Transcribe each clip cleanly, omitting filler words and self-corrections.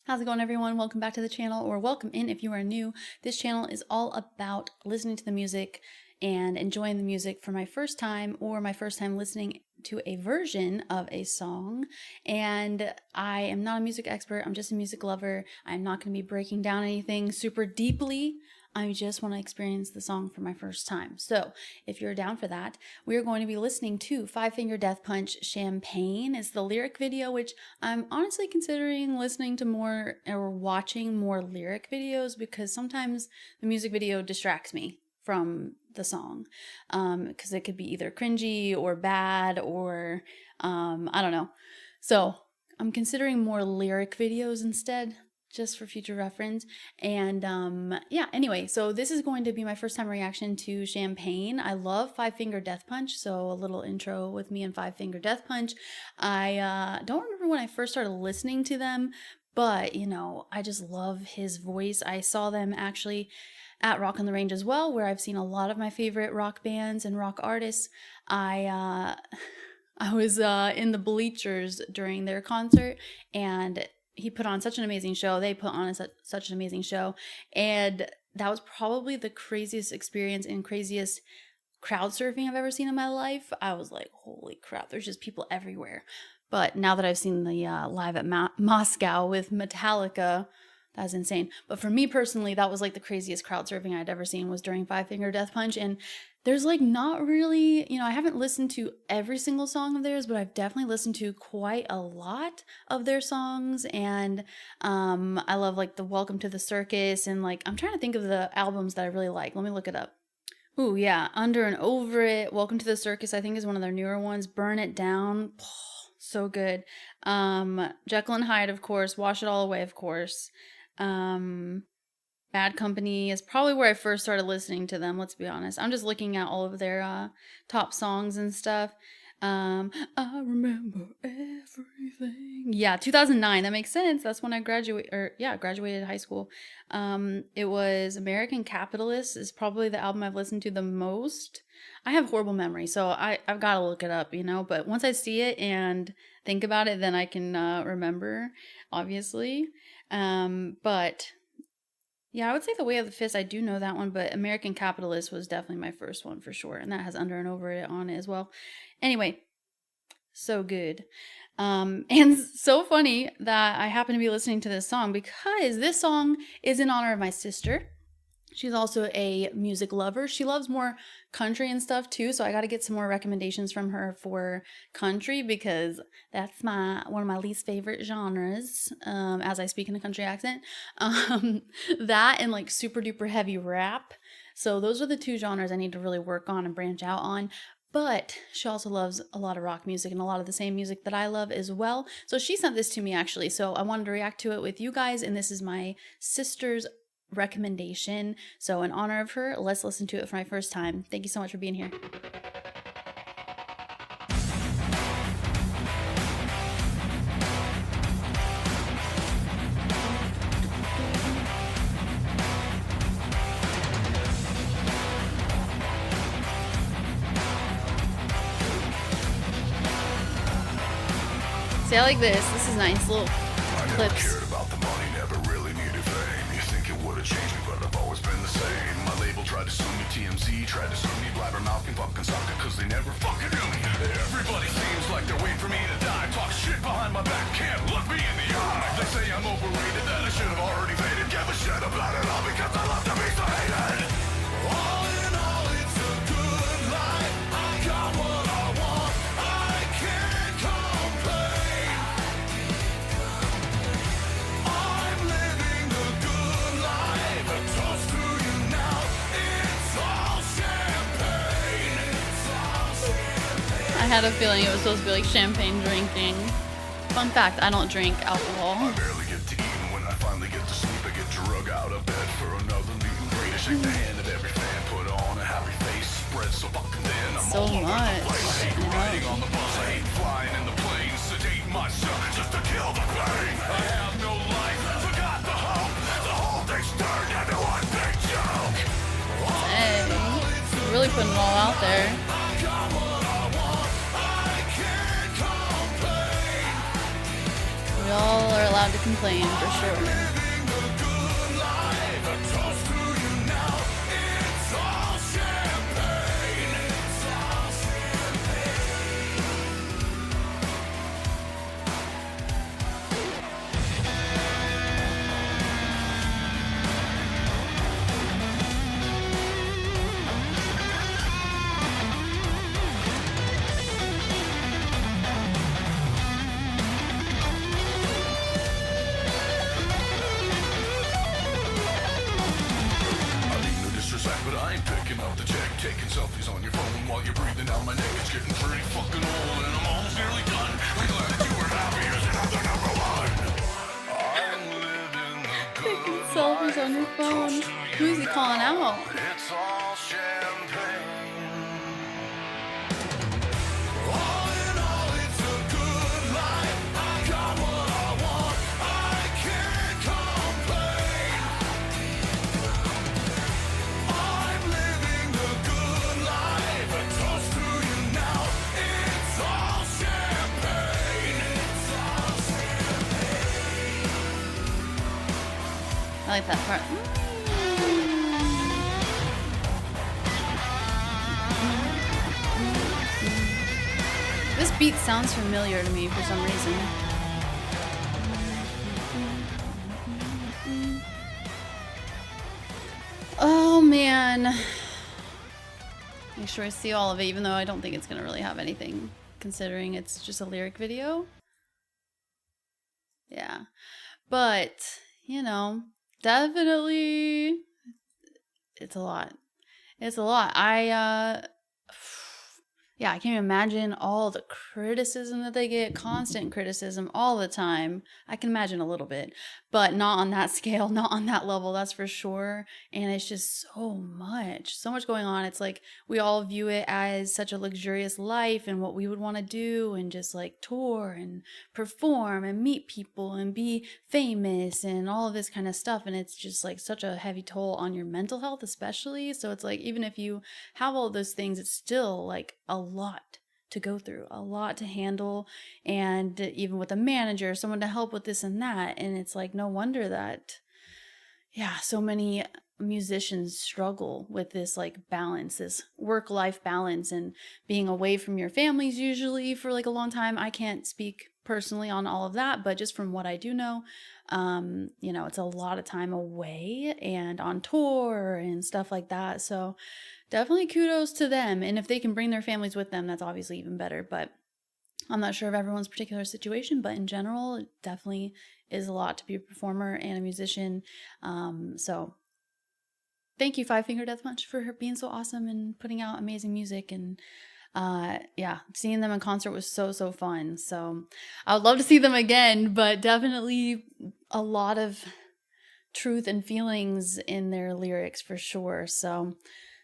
How's it going, everyone? Welcome back to the channel, or welcome in if you are new. This channel is all about listening to the music and enjoying the music for my first time or my first time listening to a version of a song. And I am not a music expert, I'm just a music lover. I'm not going to be breaking down anything super deeply. I just want to experience the song for my first time. So if you're down for that, we are going to be listening to Five Finger Death Punch Sham Pain. It's the lyric video, which I'm honestly considering listening to more or watching more lyric videos because sometimes the music video distracts me from the song, because it could be either cringy or bad or I don't know. So I'm considering more lyric videos instead, just for future reference. And yeah, anyway, so this is going to be my first time reaction to Sham Pain. I love Five Finger Death Punch, so a little intro with me and Five Finger Death Punch. I don't remember when I first started listening to them, but you know, I just love his voice. I saw them actually at Rock on the Range as well, where I've seen a lot of my favorite rock bands and rock artists. I was in the bleachers during their concert, and he put on such an amazing show. They put on such an amazing show. And that was probably the craziest experience and craziest crowd surfing I've ever seen in my life. I was like, holy crap, there's just people everywhere. But now that I've seen the live at Moscow with Metallica, that's insane. But for me personally, that was like the craziest crowd surfing I'd ever seen was during Five Finger Death Punch. And there's like not really, I haven't listened to every single song of theirs, but I've definitely listened to quite a lot of their songs. And I love like the Welcome to the Circus, and like I'm trying to think of the albums that I really like. Let me look it up. Ooh, yeah, Under and Over It, Welcome to the Circus, I think is one of their newer ones. Burn It Down, so good. Jekyll and Hyde, of course. Wash It All Away, of course. Bad Company is probably where I first started listening to them, let's be honest. I'm just looking at all of their top songs and stuff. I remember everything. Yeah, 2009, that makes sense. That's when I graduated high school. It was American Capitalist is probably the album I've listened to the most. I have horrible memory, so I've got to look it up, but once I see it and think about it, then I can remember, obviously. But yeah, I would say The Way of the Fist, I do know that one, but American Capitalist was definitely my first one for sure, and that has Under and Over It on it as well. Anyway, so good. And so funny that I happen to be listening to this song because this song is in honor of my sister. She's also a music lover. She loves more country and stuff too, so I got to get some more recommendations from her for country because that's one of my least favorite genres, as I speak in a country accent. That and like super duper heavy rap. So those are the two genres I need to really work on and branch out on. But she also loves a lot of rock music and a lot of the same music that I love as well. So she sent this to me actually, so I wanted to react to it with you guys, and this is my sister's recommendation. So in honor of her, let's listen to it for my first time. Thank you so much for being here. See, I like this. This is nice. Little clips. Tried to sue me, TMZ tried to sue me, blabbermouth and fucking sucker, cause they never fucking knew me. Everybody seems like they're waiting for me to die. Talk shit behind my back, can't look me in the eye. They say I'm overrated, that I should have already faded. Give a shit about it all because I love to be so hated. All in all, it's a good life. I got what I want, I can't complain. I'm living a good life, a toast to you now. I had a feeling it was supposed to be like champagne drinking. Fun fact, I don't drink alcohol. I barely get to eat, and when I finally get to sleep, I get drug out of bed for another meet and greet. I shake the hand of every fan, put on a happy face, spread so fucking thin. I'm so all over much. the place. I hate riding on the bus, I hate flying in the plane, sedate myself just to kill the pain. I have no life, forgot the hope. The whole thing's turned into one big joke. Hey, really putting it all out there. We all are allowed to complain for sure. But I ain't picking up the check. Taking selfies on your phone while you're breathing down my neck. It's getting pretty fucking old and I'm almost nearly done. I'm glad that you were happy as another number one. I'm living the good Taking selfies on your phone. Who's he calling out? It's all champagne. I like that part. This beat sounds familiar to me for some reason. Oh man. Make sure I see all of it, even though I don't think it's gonna really have anything, considering it's just a lyric video. Yeah. But, you know, definitely it's a lot. It's a lot. Yeah, I can't even imagine all the criticism that they get, constant criticism all the time. I can imagine a little bit, but not on that scale, not on that level, that's for sure. And it's just so much going on. It's like we all view it as such a luxurious life and what we would want to do and just like tour and perform and meet people and be famous and all of this kind of stuff. And it's just like such a heavy toll on your mental health, especially. So it's like, even if you have all those things, it's still like a lot to go through, a lot to handle, and even with a manager, someone to help with this and that. And it's like, no wonder that, yeah, so many musicians struggle with this like balance, this work-life balance, and being away from your families usually for like a long time. I can't speak personally on all of that, but just from what I do know, you know, it's a lot of time away and on tour and stuff like that. So definitely kudos to them. And if they can bring their families with them, that's obviously even better. But I'm not sure of everyone's particular situation, but in general, it definitely is a lot to be a performer and a musician. So thank you, Five Finger Death Punch, for being so awesome and putting out amazing music. And yeah, seeing them in concert was so fun. So I would love to see them again, but definitely a lot of truth and feelings in their lyrics for sure. So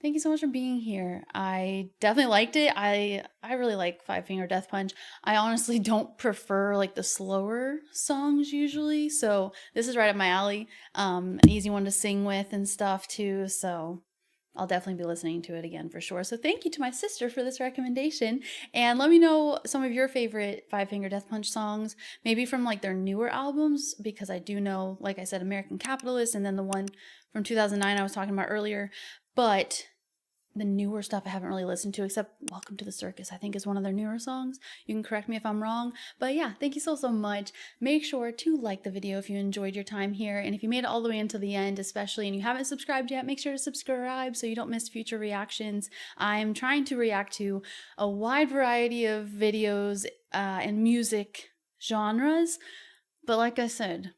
thank you so much for being here. I definitely liked it. I really like Five Finger Death Punch. I honestly don't prefer like the slower songs usually, so this is right up my alley. An easy one to sing with and stuff too, so I'll definitely be listening to it again for sure. So thank you to my sister for this recommendation, and let me know some of your favorite Five Finger Death Punch songs, maybe from like their newer albums, because I do know, like I said, American Capitalist, and then the one from 2009 I was talking about earlier. But the newer stuff I haven't really listened to, except Welcome to the Circus, I think is one of their newer songs. You can correct me if I'm wrong. But yeah, thank you so much. Make sure to like the video if you enjoyed your time here. And if you made it all the way until the end, especially, and you haven't subscribed yet, make sure to subscribe so you don't miss future reactions. I'm trying to react to a wide variety of videos and music genres. But like I said,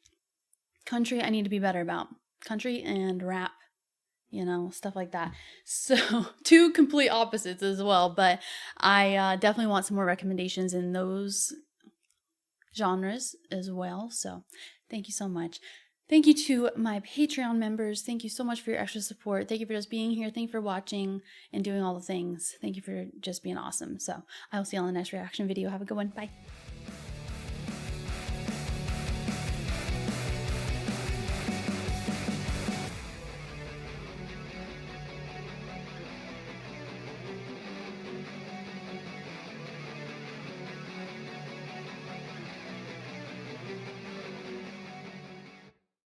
country I need to be better about. Country and rap, you know, stuff like that. So two complete opposites as well, but I definitely want some more recommendations in those genres as well. So thank you so much. Thank you to my Patreon members. Thank you so much for your extra support. Thank you for just being here. Thank you for watching and doing all the things. Thank you for just being awesome. So I will see you on the next reaction video. Have a good one. Bye.